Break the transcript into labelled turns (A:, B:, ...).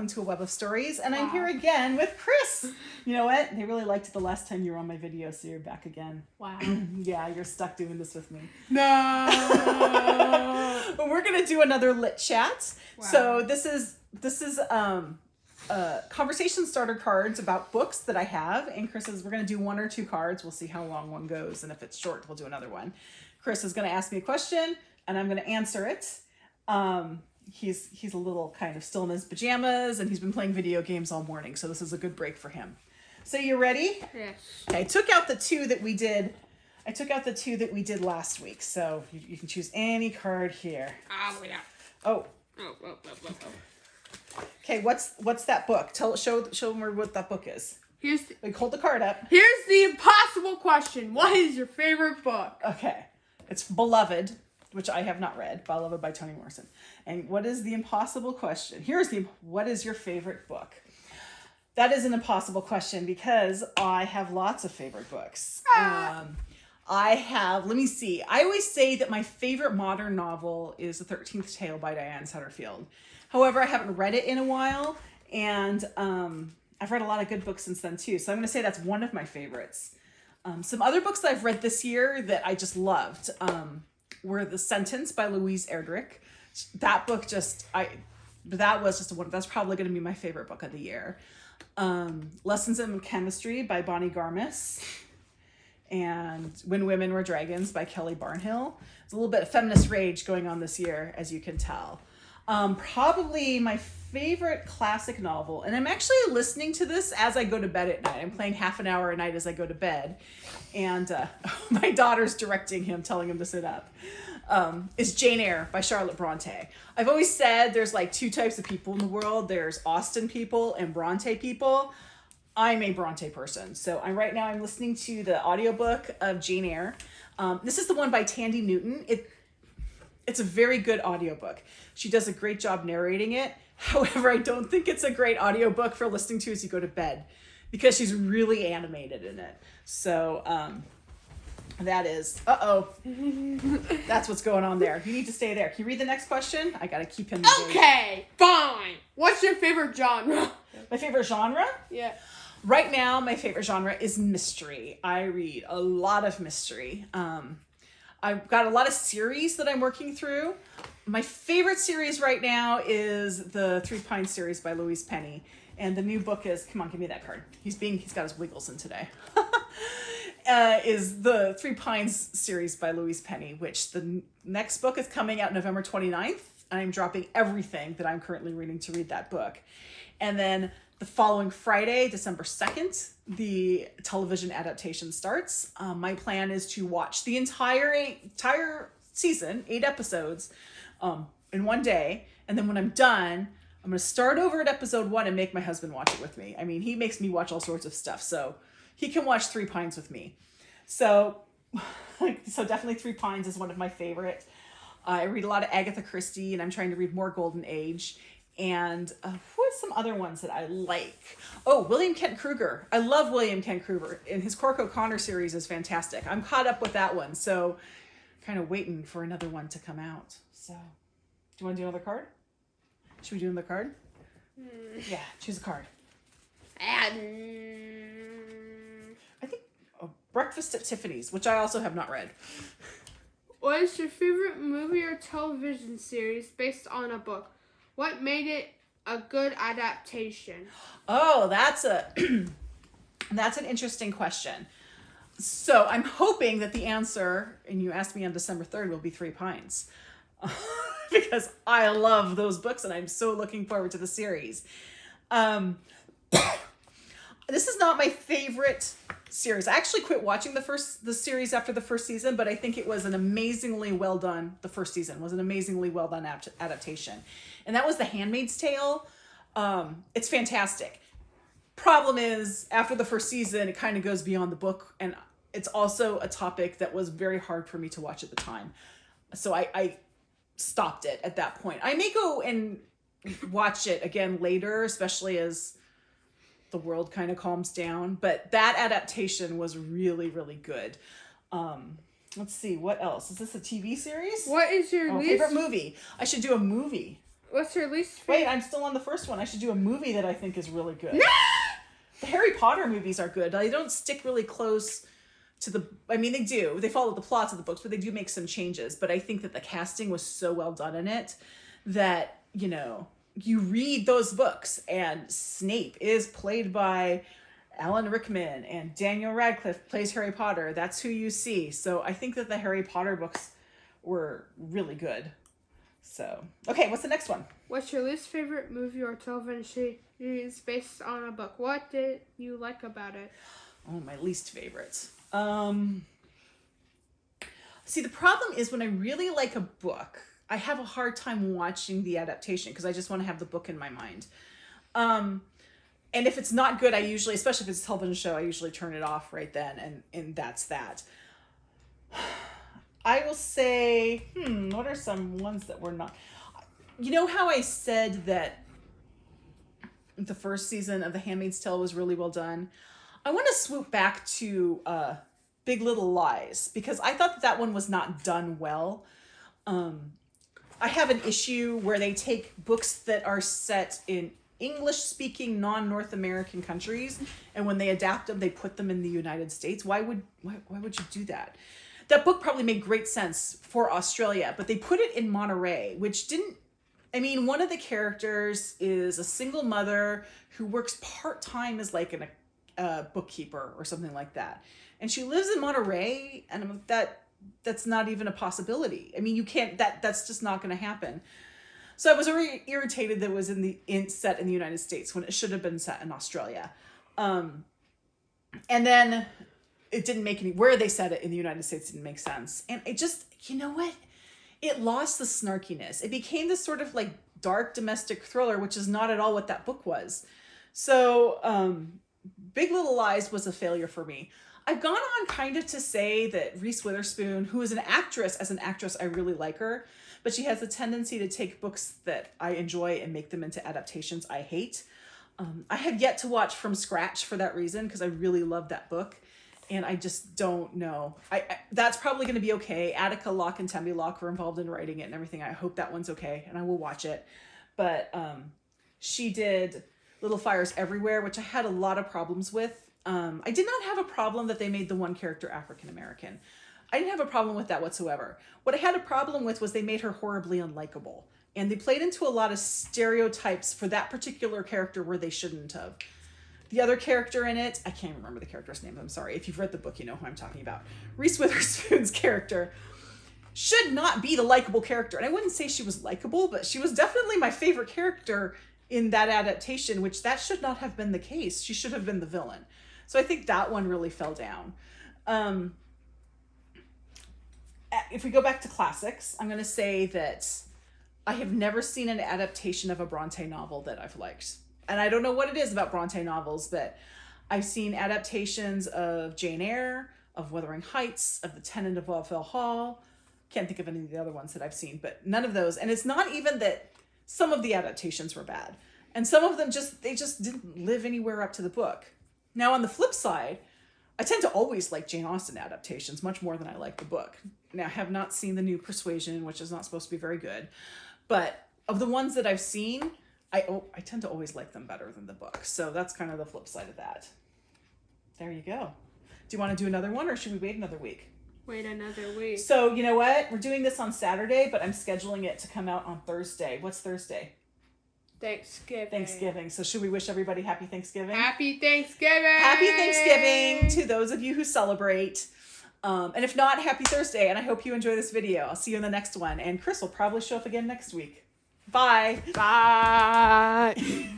A: welcome to A Web of Stories. And I'm here again with Chris. You know what? They really liked it the last time you were on my video, so you're back again.
B: Wow.
A: Yeah, you're stuck doing this with me.
B: No.
A: But we're going to do another lit chat.
B: Wow.
A: So this is conversation starter cards about books that I have. And Chris says we're going to do 1 or 2 cards. We'll see how long one goes. And if it's short, we'll do another one. Chris is going to ask me a question, and I'm going to answer it. He's a little kind of still in his pajamas, and he's been playing video games all morning, so this is a good break for him. So you ready?
B: Yes.
A: Okay, I took out the two that we did last week, so you can choose any card here.
B: Yeah.
A: Oh. Okay, what's that book? Show them what that book is. Hold the card up.
B: Here's the impossible question. What is your favorite book?
A: Okay. It's Beloved, which I have not read. Beloved by Toni Morrison. And what is the impossible question? What is your favorite book? That is an impossible question because I have lots of favorite books. Let me see. I always say that my favorite modern novel is The 13th Tale by Diane Sutterfield. However, I haven't read it in a while, and I've read a lot of good books since then too. So I'm going to say that's one of my favorites. Some other books that I've read this year that I just loved were The Sentence by Louise Erdrich. That book that's probably going to be my favorite book of the year. Lessons in Chemistry by Bonnie Garmis. And When Women Were Dragons by Kelly Barnhill. There's a little bit of feminist rage going on this year, as you can tell. Probably my favorite classic novel, and I'm actually listening to this as I go to bed at night. I'm playing half an hour a night as I go to bed, and my daughter's directing him, telling him to sit up, is Jane Eyre by Charlotte Bronte. I've always said there's like 2 types of people in the world. There's Austen people and Bronte people. I'm a Bronte person, so I'm listening to the audiobook of Jane Eyre. This is the one by Tandy Newton. It's a very good audiobook. She does a great job narrating it. However, I don't think it's a great audiobook for listening to as you go to bed because she's really animated in it. So that is, that's what's going on there. You need to stay there. Can you read the next question? I got to keep him engaged.
B: Okay, fine. What's your favorite genre?
A: My favorite genre?
B: Yeah.
A: Right now, my favorite genre is mystery. I read a lot of mystery. I've got a lot of series that I'm working through. My favorite series right now is the 3 Pines series by Louise Penny. And the new book is, come on, give me that card. He's got his wiggles in today. Is the 3 Pines series by Louise Penny, which the next book is coming out November 29th. I'm dropping everything that I'm currently reading to read that book. And then the following Friday, December 2nd, the television adaptation starts. My plan is to watch the entire season, 8 episodes, in one day. And then when I'm done, I'm going to start over at episode 1 and make my husband watch it with me. I mean, he makes me watch all sorts of stuff, so he can watch 3 Pines with me. So definitely 3 Pines is one of my favorite. I read a lot of Agatha Christie, and I'm trying to read more Golden Age. And what's some other ones that I like? Oh, William Kent Kruger. I love William Kent Kruger, and his Cork O'Connor series is fantastic. I'm caught up with that one, so kind of waiting for another one to come out. So, do you want to do another card? Should we do another card? Yeah, choose a card. I think Breakfast at Tiffany's, which I also have not read.
B: What is your favorite movie or television series based on a book? What made it a good adaptation?
A: Oh, that's an interesting question. So I'm hoping that the answer, and you asked me on December 3rd, will be 3 Pines. Because I love those books and I'm so looking forward to the series. This is not my favorite series. I actually quit watching the series after the first season, but I think it was an amazingly well done, the first season was an amazingly well done adaptation. And that was The Handmaid's Tale. It's fantastic. Problem is, after the first season, it kind of goes beyond the book, and it's also a topic that was very hard for me to watch at the time. So I stopped it at that point. I may go and watch it again later, especially as the world kind of calms down. But that adaptation was really, really good. Let's see, what else? Is this a TV series?
B: What is your
A: favorite movie? I should do a movie.
B: What's your least favorite?
A: Wait, I'm still on the first one. I should do a movie that I think is really good. The Harry Potter movies are good. They don't stick really close to the... I mean, they do. They follow the plots of the books, but they do make some changes. But I think that the casting was so well done in it that, you know, you read those books and Snape is played by Alan Rickman and Daniel Radcliffe plays Harry Potter. That's who you see. So I think that the Harry Potter books were really good. So, okay, what's the next one?
B: What's your least favorite movie or television series based on a book? What did you like about it?
A: Oh, my least favorite. See, the problem is when I really like a book, I have a hard time watching the adaptation because I just want to have the book in my mind. And if it's not good, I usually, especially if it's a television show, I usually turn it off right then, and that's that. I will say, what are some ones that were not... You know how I said that the first season of The Handmaid's Tale was really well done? I want to swoop back to Big Little Lies, because I thought that one was not done well. I have an issue where they take books that are set in English-speaking, non-North American countries, and when they adapt them, they put them in the United States. Why would you do that? That book probably made great sense for Australia, but they put it in Monterey, which didn't... I mean, one of the characters is a single mother who works part-time as like a bookkeeper or something like that. And she lives in Monterey, and that's not even a possibility. I mean, you can't... That's just not going to happen. So I was very irritated that it was set in the United States when it should have been set in Australia. And then it didn't make any... Where they said it in the United States didn't make sense. And it just... You know what? It lost the snarkiness. It became this sort of like dark domestic thriller, which is not at all what that book was. So Big Little Lies was a failure for me. I've gone on kind of to say that Reese Witherspoon, who is an actress, as an actress, I really like her, but she has a tendency to take books that I enjoy and make them into adaptations I hate. I have yet to watch From Scratch for that reason, because I really love that book. And I just don't know. That's probably going to be okay. Attica Locke and Tembi Locke were involved in writing it and everything. I hope that one's okay, and I will watch it. But she did Little Fires Everywhere, which I had a lot of problems with. I did not have a problem that they made the one character African American. I didn't have a problem with that whatsoever. What I had a problem with was they made her horribly unlikable. And they played into a lot of stereotypes for that particular character where they shouldn't have. The other character in it, I can't remember the character's name, I'm sorry. If you've read the book, you know who I'm talking about. Reese Witherspoon's character should not be the likable character. And I wouldn't say she was likable, but she was definitely my favorite character in that adaptation, which that should not have been the case. She should have been the villain. So I think that one really fell down. If we go back to classics, I'm going to say that I have never seen an adaptation of a Bronte novel that I've liked. And I don't know what it is about Bronte novels, but I've seen adaptations of Jane Eyre, of Wuthering Heights, of The Tenant of Wildfell Hall. Can't think of any of the other ones that I've seen, but none of those. And it's not even that some of the adaptations were bad. And some of them just didn't live anywhere up to the book. Now, on the flip side, I tend to always like Jane Austen adaptations much more than I like the book. Now, I have not seen the new Persuasion, which is not supposed to be very good. But of the ones that I've seen, I tend to always like them better than the book. So that's kind of the flip side of that. There you go. Do you want to do another one, or should we wait another week?
B: Wait another week.
A: So, you know what? We're doing this on Saturday, but I'm scheduling it to come out on Thursday. What's Thursday?
B: Thanksgiving.
A: So should we wish everybody happy Thanksgiving?
B: Happy Thanksgiving!
A: Happy Thanksgiving to those of you who celebrate. And if not, happy Thursday. And I hope you enjoy this video. I'll see you in the next one. And Chris will probably show up again next week. Bye.
B: Bye.